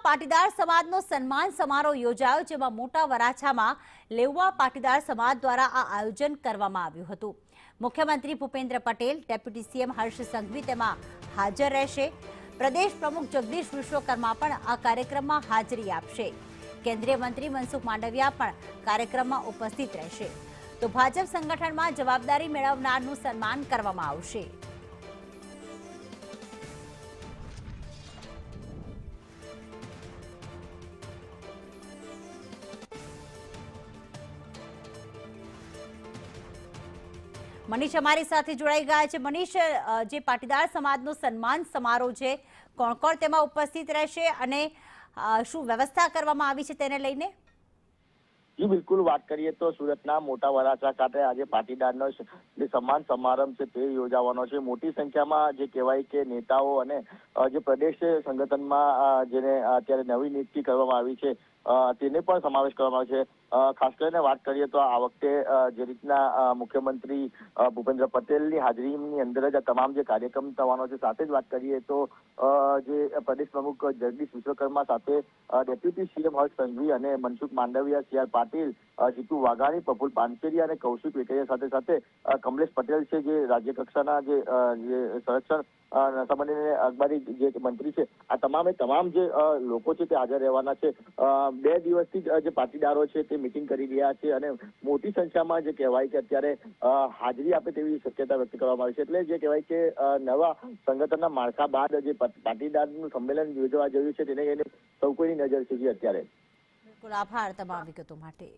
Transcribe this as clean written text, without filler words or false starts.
પાટીદાર સમાજનો સન્માન સમારોહ યોજાયો, જેમાં મોટા વરાછામાં લેઉવા પાટીદાર સમાજ દ્વારા આ આયોજન કરવામાં આવ્યું હતું। મુખ્યમંત્રી ભૂપેન્દ્ર પટેલ, ડેપ્યુટી સીએમ હર્ષ સંઘવી તેમાં હાજર રહેશે। પ્રદેશ પ્રમુખ જગદીશ વિશ્વકર્મા પણ આ કાર્યક્રમમાં હાજરી આપશે। કેન્દ્રીય મંત્રી મનસુખ માંડવિયા પણ કાર્યક્રમમાં ઉપસ્થિત રહેશે। તો ભાજપ સંગઠનમાં જવાબદારી મેળવનારનું સન્માન કરવામાં આવશે। मनीष हमारी साथ जोड़ाई गया है। मनीष, जे पाटीदार समाजनो सन्मान समारोह है, कोण कोण तेमां उपस्थित रहेशे अने शुं व्यवस्था करवामां आवी छे तेने लईने? जी बिल्कुल, बात करिए तो सूरतना मोटा वराछा खाते आज पाटीदारनो जे सम्मान समारंभ है ते योजावानो छे। मोटी संख्यामां जे कहेवाय के नेताओ अने जे प्रदेश संगठनमां जेने अत्यारे नवी नियुक्ति करवामां आवी छे तेने पण समावेश करवामां आव्यो छे। खास કરીને વાત કરીએ તો આ વખતે જે રીતના મુખ્યમંત્રી ભૂપેન્દ્ર પટેલની હાજરીની અંદર જ આ તમામ જે કાર્યક્રમ થવાનો છે, સાથે જ વાત કરીએ તો જે પ્રદેશ પ્રમુખ જગદીશ વિશ્વકર્મા સાથે ડેપ્યુટી સીએમ હર્ષ સંઘવી અને મનસુખ માંડવિયા, સીઆર પાટીલ, જીતુ વાઘાણી, પ્રફુલ પાનસેરિયા અને કૌશિક વેકરિયા સાથે સાથે કમલેશ પટેલ છે, જે રાજ્ય કક્ષાના જે સંરક્ષણ નશાબંધી અખબારી જે મંત્રી છે, આ તમામ જે લોકો છે તે હાજર રહેવાના છે। 2 દિવસથી જે પાટીદારો છે તે મીટિંગ કરી રહ્યા છે અને મોટી સંખ્યામાં જે કહેવાય કે અત્યારે હાજરી આપે તેવી શક્યતા વ્યક્ત કરવામાં આવી છે। એટલે જે કહેવાય કે નવા સંગઠનના માળખા બાદ જે પાટીદારનું સંમેલન યોજવા જયું છે તેને સૌ કોઈની નજર છે અત્યારે। બિલકુલ, આભાર તમામ વિગતો માટે।